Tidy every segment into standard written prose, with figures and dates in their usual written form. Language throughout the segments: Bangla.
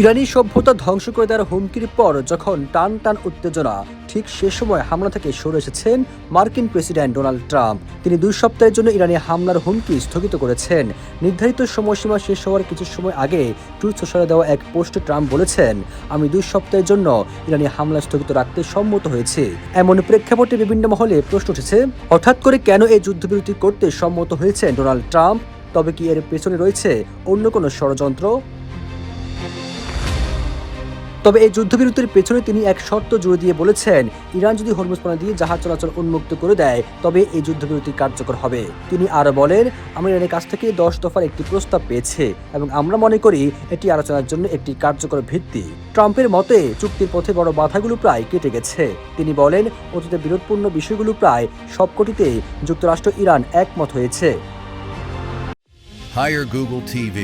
ইরানি সভ্যতা ধ্বংস করে দেওয়ার হুমকির পর যখন টান টান উত্তেজনা, ঠিক সে সময় হামলা থেকে সরে এসেছেন মার্কিন প্রেসিডেন্ট ডোনাল্ড ট্রাম্প। তিনি 2 সপ্তাহের জন্য ইরানি হামলার হুমকি স্থগিত করেছেন। নির্ধারিত সময়সীমা শেষ হওয়ার কিছু সময় আগে ট্রুথ সোশ্যালে দেওয়া এক পোস্টে ট্রাম্প বলেছেন, আমি 2 সপ্তাহের জন্য ইরানি হামলা স্থগিত রাখতে সম্মত হয়েছি। এমন প্রেক্ষাপটে বিভিন্ন মহলে প্রশ্ন উঠেছে, হঠাৎ করে কেন এই যুদ্ধবিরতি করতে সম্মত হয়েছেন ডোনাল্ড ট্রাম্প? তবে কি এর পেছনে রয়েছে অন্য কোনো ষড়যন্ত্র? তবে এই যুদ্ধবিরতির পেছনে তিনি এক শর্ত জুড়ে দিয়ে বলেছেন, ইরান যদি হরমুজ পানি দিয়ে জাহাজ চলাচল উন্মুক্ত করে দেয় তবে এই যুদ্ধবিরতি কার্যকর হবে। তিনি আরও বলেন, আমরা ইরানের কাছ থেকে 10 দফার একটি প্রস্তাব পেয়েছি এবং আমরা মনে করি এটি আলোচনার জন্য একটি কার্যকর ভিত্তি। ট্রাম্পের মতে চুক্তির পথে বড় বাধাগুলো প্রায় কেটে গেছে। তিনি বলেন, অতীতে বিরোধপূর্ণ বিষয়গুলো প্রায় সবকটিতে যুক্তরাষ্ট্র ইরান একমত হয়েছে। Hire Google TV.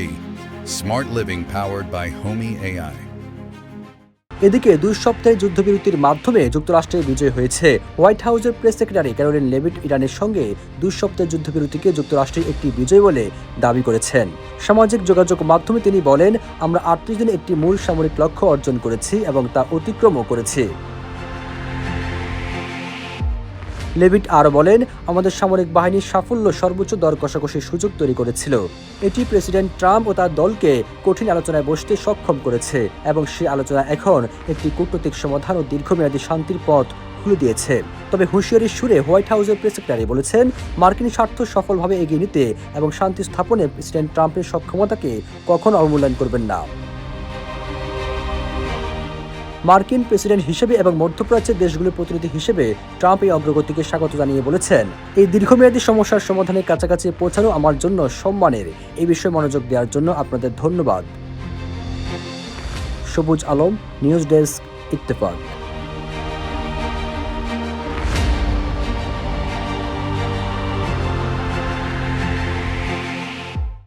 Smart living powered by Homey AI. এদিকে 2 সপ্তাহের যুদ্ধবিরতির মাধ্যমে যুক্তরাষ্ট্রের বিজয় হয়েছে। হোয়াইট হাউসের প্রেস সেক্রেটারি ক্যারোলিন লেভিট ইরানের সঙ্গে 2 সপ্তাহের যুদ্ধবিরতিকে যুক্তরাষ্ট্রের একটি বিজয় বলে দাবি করেছেন। সামাজিক যোগাযোগ মাধ্যমে তিনি বলেন, আমরা 38 দিনে একটি মূল সামরিক লক্ষ্য অর্জন করেছি এবং তা অতিক্রমও করেছি। লেভিট আরও বলেন, আমাদের সামরিক বাহিনীর সাফল্য সর্বোচ্চ দর কষাকষির সুযোগ তৈরি করেছিল। এটি প্রেসিডেন্ট ট্রাম্প ও তার দলকে কঠিন আলোচনায় বসতে সক্ষম করেছে এবং সেই আলোচনা এখন একটি কূটনৈতিক সমাধান ও দীর্ঘমেয়াদী শান্তির পথ খুলে দিয়েছে। তবে হুঁশিয়ারির সুরে হোয়াইট হাউসের প্রেস সেক্রেটারি বলেছেন, মার্কিন স্বার্থ সফলভাবে এগিয়ে নিতে এবং শান্তি স্থাপনে প্রেসিডেন্ট ট্রাম্পের সক্ষমতাকে কখনো অবমূল্যায়ন করবেন না। মার্কিন প্রেসিডেন্ট হিসেবে এবং মধ্যপ্রাচ্যের দেশগুলোর প্রতিনিধি হিসেবে ট্রাম্প এই অগ্রগতিকে স্বাগত জানিয়ে বলেছেন, এই দীর্ঘমেয়াদী সমস্যার সমাধানের কাছাকাছি পৌঁছানো আমার জন্য সম্মানের। এই বিষয়ে মনোযোগ দেওয়ার জন্য আপনাদের ধন্যবাদ। সবুজ আলম, নিউজ ডেস্ক, ইত্তেফাক।